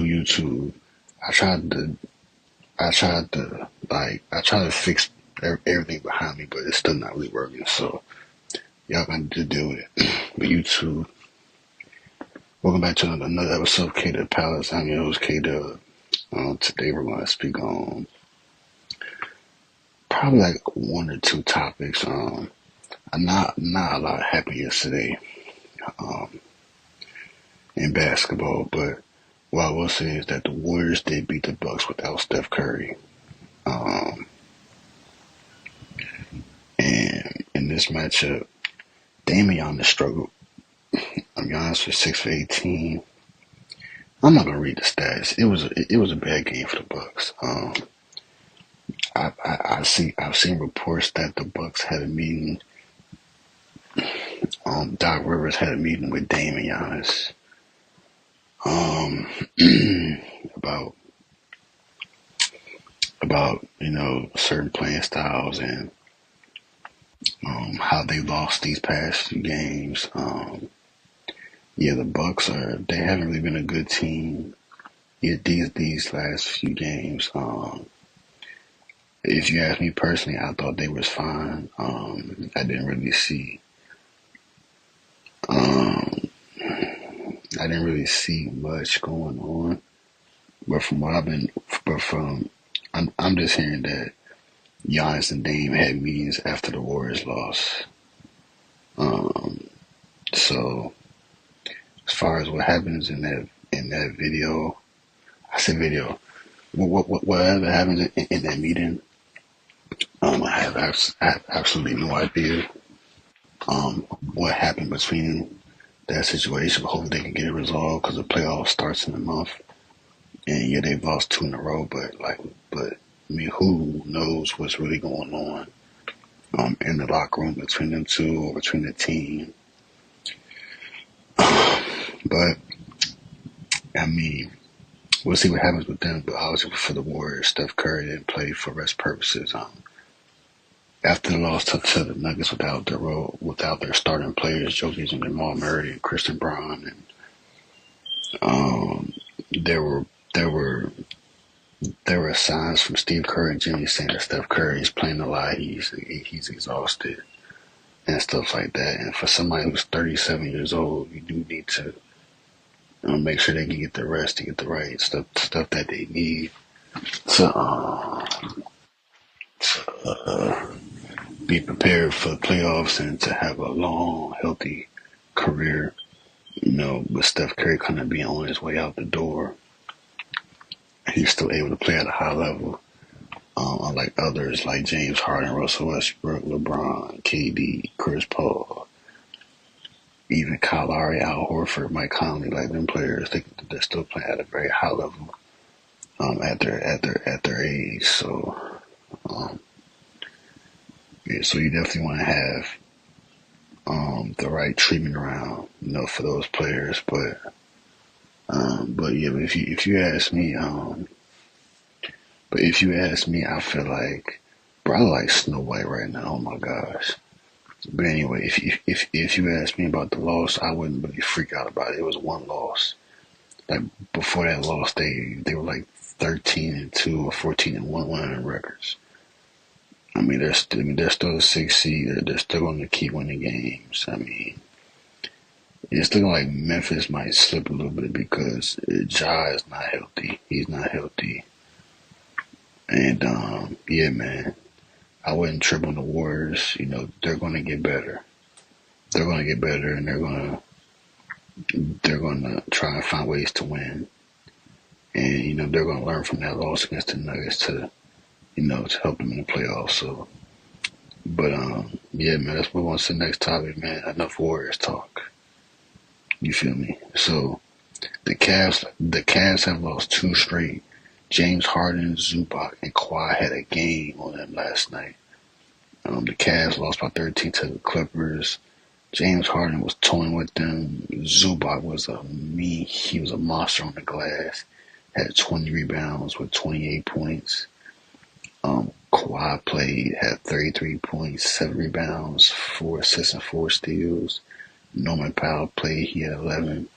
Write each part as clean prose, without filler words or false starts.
YouTube. I tried to, I tried to fix everything behind me, but it's still not really working. So y'all got to deal with it. But YouTube, welcome back to another episode of K Dub Palace. I'm your host K Dub. Today we're going to speak on probably like one or two topics. I'm not a lot happened yesterday um, in basketball, but what I will say is that the Warriors did beat the Bucks without Steph Curry. Um, and in this matchup, Damian struggled. Giannis was 6 for 18. I'm not gonna read the stats. It was a bad game for the Bucks. I've seen reports that the Bucks had a meeting. Doc Rivers had a meeting with Dame and Giannis um, about certain playing styles and how they lost these past few games. Yeah, the Bucks they haven't really been a good team. Yeah, these last few games. If you ask me personally, I thought they was fine. I didn't really see. Um, I didn't really see much going on. But from what I've been, but from I'm just hearing that Giannis and Dame had meetings after the Warriors lost. Um, so as far as what happens in that video, I said video. Whatever happens in that meeting, I have absolutely no idea what happened between that situation. But hopefully they can get it resolved because the playoff starts in a month. And yeah, they've lost two in a row, but I mean, who knows what's really going on in the locker room between them two or between the team? But I mean, we'll see what happens with them. But obviously, for the Warriors, Steph Curry didn't play for rest purposes. After the loss to the Nuggets without their starting players, Jokic and Jamal Murray and Christian Braun, and um, there were there were there were signs from Steve Kerr and Jimmy saying that Steph Curry is playing a lot. He's exhausted and stuff like that. And for somebody who's 37 years old, you do need to make sure they can get the rest to get the right stuff that they need to be prepared for the playoffs and to have a long, healthy career. With Steph Curry kind of being on his way out the door, he's still able to play at a high level. Unlike others like James Harden, Russell Westbrook, LeBron, KD, Chris Paul, even Kyle Lowry, Al Horford, Mike Conley, like them players, they're still playing at a very high level at their age. So um, yeah, so you definitely want to have the right treatment around, for those players. But yeah, but if you ask me, I feel like, bro, I like Snow White right now. Oh my gosh. But anyway, if you ask me about the loss, I wouldn't really freak out about it. It was one loss. Like before that loss, they were like 13-2 or 14-1, one of them records. They're still a 6 seed. They're still going to keep winning games. I mean, it's looking like Memphis might slip a little bit because Ja is not healthy. He's not healthy, and yeah, man, I wouldn't trip on the Warriors. They're going to get better. They're going to get better, and they're going to try and find ways to win. And they're going to learn from that loss against the Nuggets to help them in the playoffs. So, but yeah, man, let's move on to the next topic, man. Enough Warriors talk. You feel me? So the Cavs have lost two straight. James Harden, Zubac, and Kawhi had a game on them last night. The Cavs lost by 13 to the Clippers. James Harden was toying with them. Zubac he was a monster on the glass. Had 20 rebounds with 28 points. Kawhi had 33 points, 7 rebounds, 4 assists, and 4 steals. Norman Powell played, he had 11.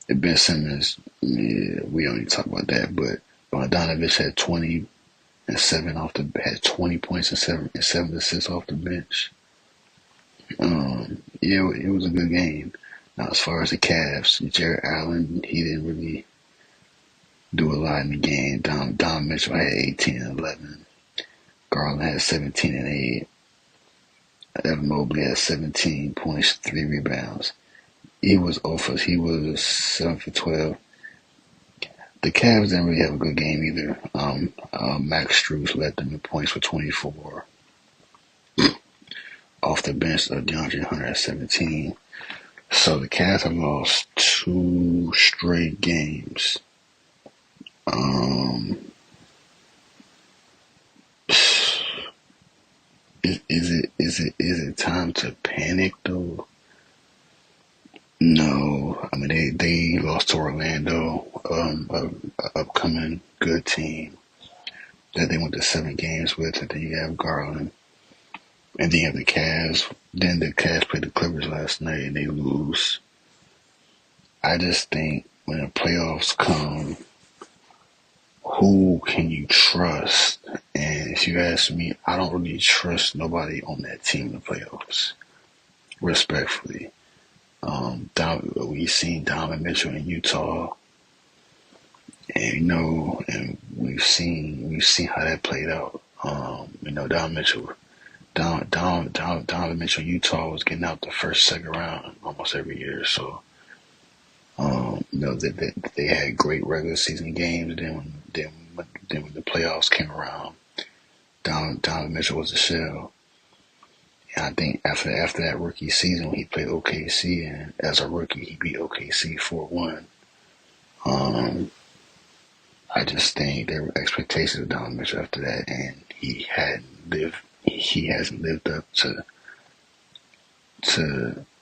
Ben Simmons, yeah, we don't need to talk about that. But Bogdanovich had 20 and 7 off the had 20 points and seven assists off the bench. Yeah, it was a good game. Now, as far as the Cavs, Jarrett Allen, he didn't really do a lot in the game. Don Mitchell had 18 and 11. Garland had 17 and 8. Evan Mobley had 17 points, 3 rebounds. He was 7 for 12. The Cavs didn't really have a good game either. Max Strus led them in points for 24. Off the bench, DeAndre Hunter at 17. So the Cavs have lost 2 straight games. Um, is it time to panic though? No, I mean they lost to Orlando, a upcoming good team that they went to 7 games with, and then you have Garland, and then you have the Cavs. Then the Cavs played the Clippers last night and they lose. I just think when the playoffs come, who can you trust? And if you ask me, I don't really trust nobody on that team in the playoffs. Respectfully, we've seen Donovan Mitchell in Utah, and and we've seen how that played out. Donovan Mitchell, Donovan Mitchell, Utah was getting out the first, second round almost every year. So, they had great regular season games. Then when the playoffs came around, Donovan Mitchell was a shell. And I think after that rookie season when he played OKC, and as a rookie he beat OKC 4-1. Um, I just think there were expectations of Donovan Mitchell after that, and he hasn't lived up to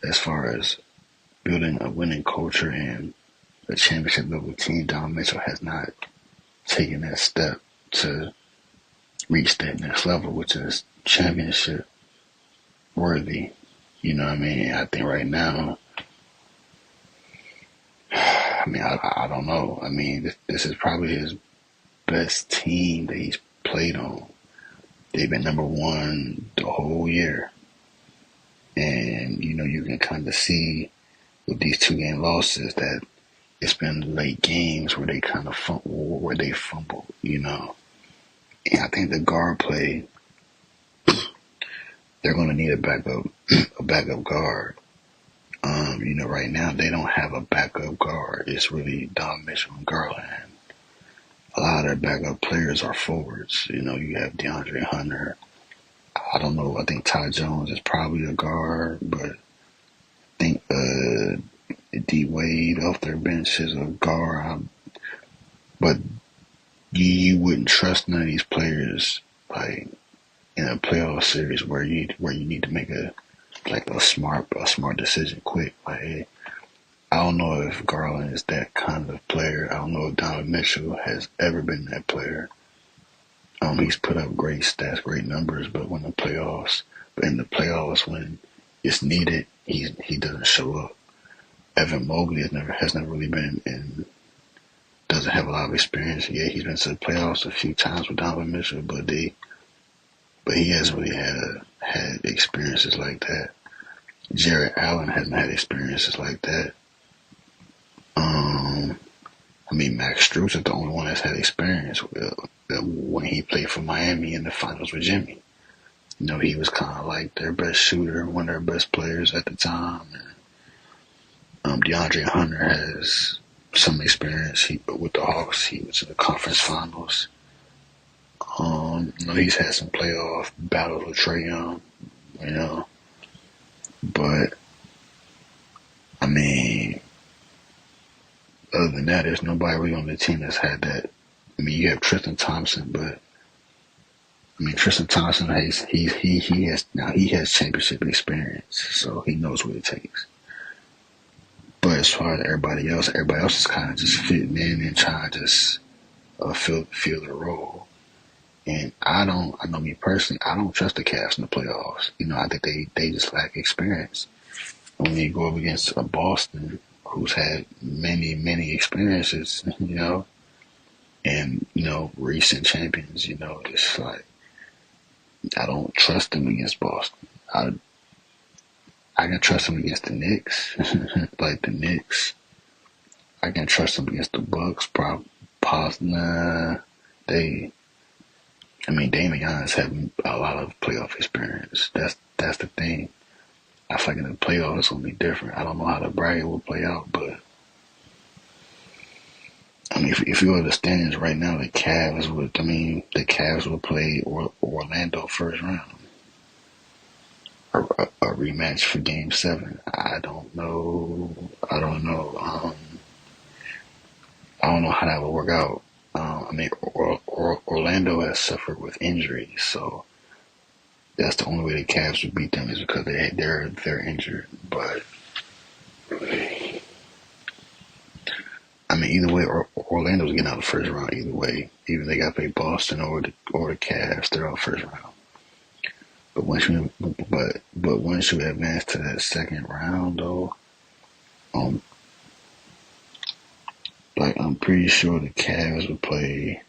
as far as building a winning culture and a championship level team. Donovan Mitchell has not taken that step to reach that next level, which is championship worthy. You know what I mean? I think right now, I don't know. I mean, this is probably his best team that he's played on. They've been number one the whole year. And, you can kind of see with these 2 game losses that it's been late games where they kind of fumble, And I think the guard play, they're going to need a backup guard. Right now they don't have a backup guard. It's really Don Mitchell and Garland. A lot of their backup players are forwards. You have DeAndre Hunter. I don't know. I think Ty Jones is probably a guard, but I think D Wade off their bench is a guard. But you wouldn't trust none of these players like in a playoff series where you need to make a smart decision quick. Like, hey, I don't know if Garland is that kind of player. I don't know if Donovan Mitchell has ever been that player. He's put up great stats, great numbers, but in the playoffs when it's needed, he doesn't show up. Evan Mobley has never really been and doesn't have a lot of experience. Yeah, he's been to the playoffs a few times with Donovan Mitchell, but he hasn't really had experiences like that. Jarrett Allen hasn't had experiences like that. Max Strus is the only one that's had experience when he played for Miami in the finals with Jimmy. He was kind of like their best shooter, one of their best players at the time. And, DeAndre Hunter has some experience. With the Hawks, he was in the conference finals. He's had some playoff battles with Trae Young, but other than that, there's nobody really on the team that's had that. You have Tristan Thompson, but Tristan Thompson he has championship experience, so he knows what it takes. But as far as everybody else is kind of just fitting in and trying to just feel their role. And I know me personally, I don't trust the Cavs in the playoffs. I think they just lack experience. When you go up against a Boston who's had many experiences, and recent champions. It's like I don't trust them against Boston. I can trust them against the Knicks, like the Knicks. I can trust them against the Bucks. Nah, they. I mean, Damian Giannis have a lot of playoff experience. That's the thing. I feel like in the playoffs it's gonna be different. I don't know how the bracket will play out, but I mean, if you go to the standings right now, the Cavs would play Orlando first round, a rematch for Game 7. I don't know. I don't know how that would work out. I mean, Orlando has suffered with injuries, so that's the only way the Cavs would beat them is because they're injured. But I mean, either way, Orlando's getting out of the first round. Either way, either they got to play Boston or the Cavs, they're out first round. But once you advance to that second round, though, um, like I'm pretty sure the Cavs would play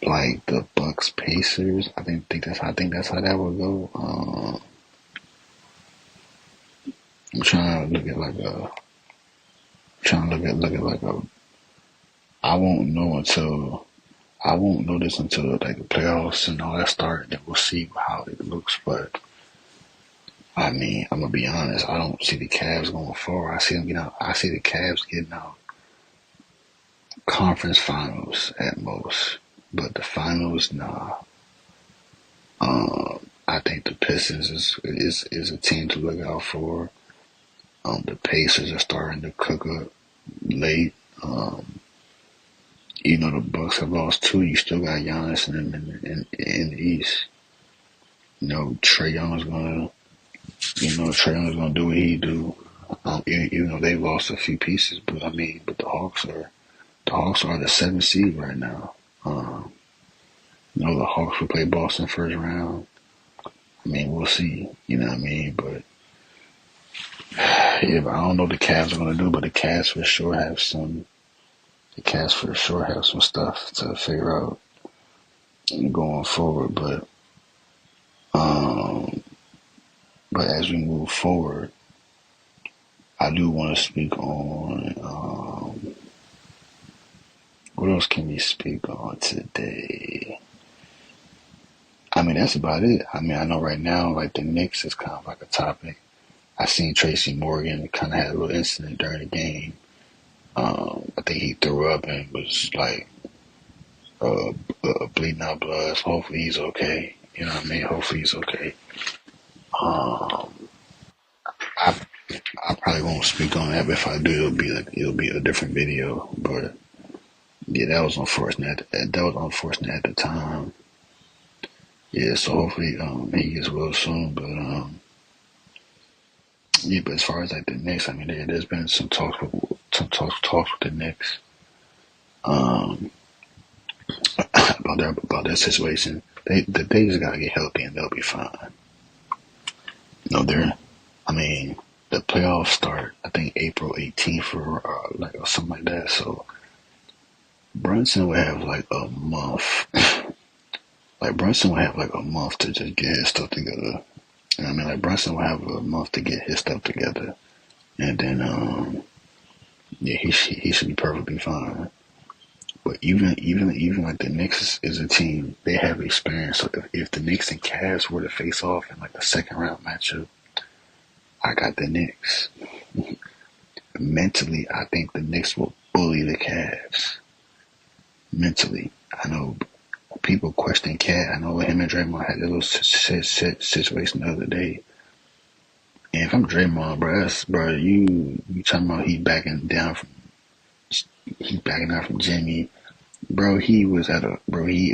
like the Bucks Pacers. I think that's how that would go. I'm trying to look at like a trying to look at like a. I won't know until I won't know this until like the playoffs and all that start. Then we'll see how it looks. But I mean, I'm gonna be honest. I don't see the Cavs going far. I see them getting out. I see the Cavs getting out conference finals at most, but the finals, nah. I think the Pistons is a team to look out for. The Pacers are starting to cook up late. Even though the Bucks have lost two, you still got Giannis in the East. Trae Young's gonna do what he do. Even though they've lost a few pieces, but the Hawks are the 7th seed right now. The Hawks will play Boston first round. I mean, we'll see. You know what I mean? But yeah, but I don't know what the Cavs are gonna do. But the Cavs for sure have some. The Cavs for sure have some stuff to figure out going forward. But as we move forward, I do want to speak on what else can we speak on today? I mean, that's about it. I mean, I know right now, like the Knicks is kind of like a topic. I seen Tracy Morgan kind of had a little incident during the game. I think he threw up and was like bleeding out blood. So hopefully he's okay. You know what I mean? Hopefully he's okay. Um, I I probably won't speak on that, but if I do, it'll be a different video. But yeah, that was unfortunate. That was unfortunate at the time. Yeah, so hopefully he gets well soon. But yeah, but as far as like the Knicks, I mean, there's been some talks with the Knicks um, about their situation. They just gotta get healthy and they'll be fine. They're. I mean, the playoffs start. I think April 18th or something like that. So Brunson would have like a month. Like Brunson would have like a month to just get his stuff together. And I mean, like Brunson would have a month to get his stuff together, and then yeah, he should be perfectly fine. But even like the Knicks is a team, they have experience. So if the Knicks and Cavs were to face off in like a second round matchup, I got the Knicks. Mentally, I think the Knicks will bully the Cavs. Mentally, I know people question Cat. I know him and Draymond had a little situation the other day. And if I'm Draymond, bro, you talking about he backing down from Jimmy, bro. He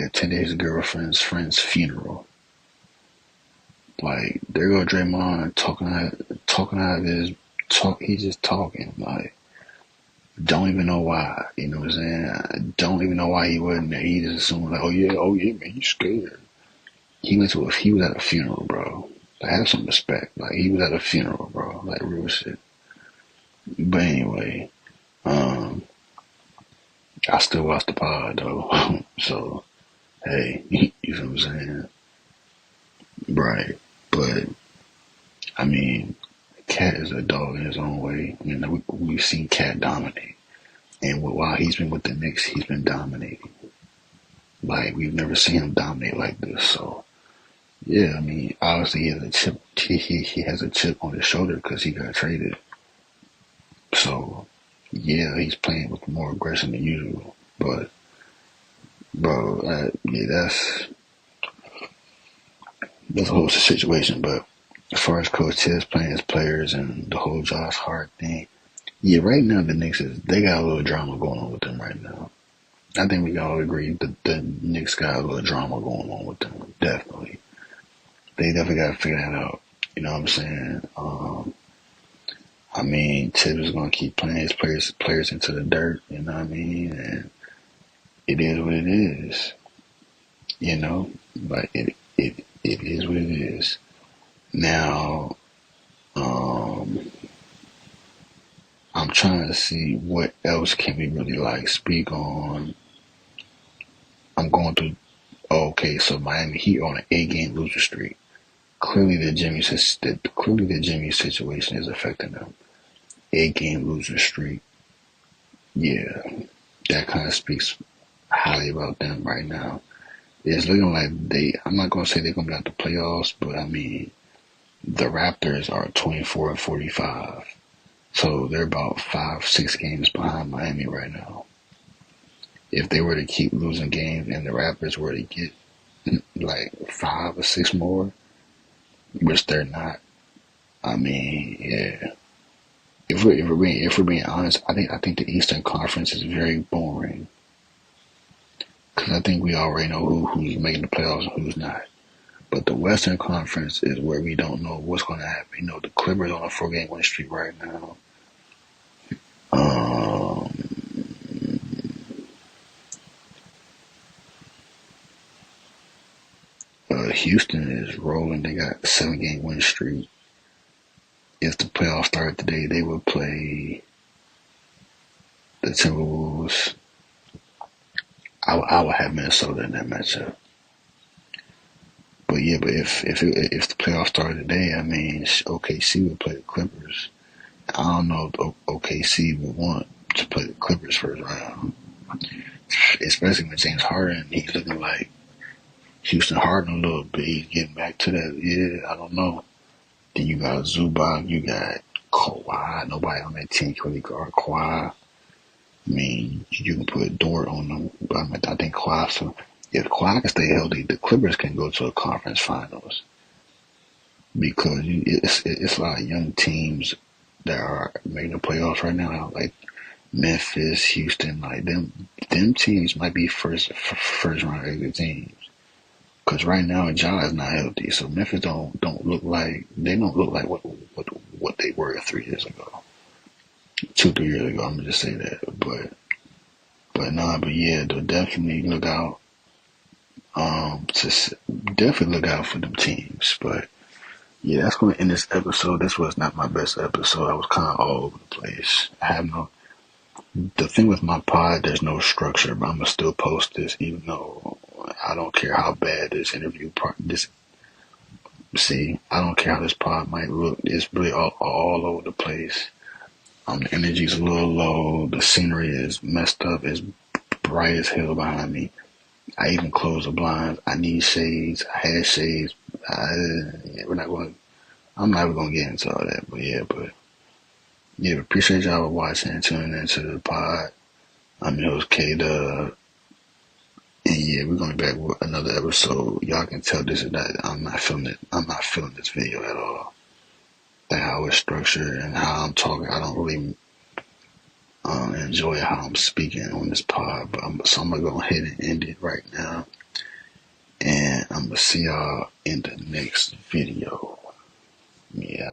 attended his girlfriend's friend's funeral. Like there go Draymond talking out of his talk. He's just talking like. Don't even know why, you know what I'm saying? I don't even know why he wasn't there. He just assumed like, oh yeah, man, you scared. He was at a funeral, bro. Like, have some respect. Like, he was at a funeral, bro. Like, real shit. But anyway, um, I still watch the pod though. So hey, you know what I'm saying? Right. But I mean, Cat is a dog in his own way. I mean, we've seen Cat dominate, and while he's been with the Knicks, he's been dominating. Like, we've never seen him dominate like this. So yeah, I mean, obviously he has a chip. He has a chip on his shoulder because he got traded. So yeah, he's playing with more aggression than usual. But bro, yeah, that's a whole situation. But as far as Coach Tibbs playing his players and the whole Josh Hart thing, yeah, right now the Knicks they got a little drama going on with them right now. I think we all agree that the Knicks got a little drama going on with them. Definitely, they definitely got to figure that out. You know what I'm saying? I mean, Tibbs is gonna keep playing his players into the dirt. You know what I mean? And it is what it is. You know, like it is what it is. Now, um, I'm trying to see what else can we really like speak on. I'm going through. Okay, so Miami Heat on an 8-game loser streak. Clearly the Jimmy situation is affecting them. 8-game loser streak. Yeah, that kind of speaks highly about them right now. It's looking like I'm not gonna say they're gonna be out the playoffs, but I mean the Raptors are 24-45. So they're about 5-6 games behind Miami right now. If they were to keep losing games and the Raptors were to get like 5 or 6 more, which they're not, I mean, yeah. If we're being honest, I think the Eastern Conference is very boring because I think we already know who's making the playoffs and who's not. But the Western Conference is where we don't know what's going to happen. You know, the Clippers on a 4-game win streak right now. Um, Houston is rolling. They got a 7-game win streak. If the playoffs started today, they would play the Timberwolves. I would have Minnesota in that matchup. But yeah, but if the playoffs started today, I mean, OKC would play the Clippers. I don't know if OKC would want to play the Clippers first round, especially when James Harden, he's looking like Houston Harden a little bit. He's getting back to that. Yeah, I don't know. Then you got Zubac, you got Kawhi. Nobody on that team can really guard Kawhi. I mean, you can put Dort on them, but I think Kawhi. So if Kawhi can stay healthy, the Clippers can go to a conference finals because it's a lot of young teams that are making the playoffs right now, like Memphis, Houston, like them teams might be first round exit teams. Because right now, Ja is not healthy, so Memphis don't look like what they were 3 years ago, 2-3 years ago. I'm gonna just say that, but yeah, they'll definitely look out. Definitely look out for them teams. But yeah, that's gonna end this episode. This was not my best episode. I was kind of all over the place. I have no. The thing with my pod, there's no structure, but I'm gonna still post this, even though I don't care how bad this interview part. I don't care how this pod might look. It's really all over the place. The energy's a little low. The scenery is messed up. It's bright as hell behind me. I even closed the blinds. I need shades. I had shades. Yeah, I'm not even gonna get into all that. But yeah, appreciate y'all for watching and tuning into the pod. I'm your host K Dub. And yeah, we're gonna be back with another episode. Y'all can tell this is that I'm not feeling it. I'm not feeling this video at all. Like how it's structured and how I'm talking. I don't really enjoy how I'm speaking on this pod. So I'm gonna go ahead and end it right now. And I'm gonna see y'all in the next video. Yeah.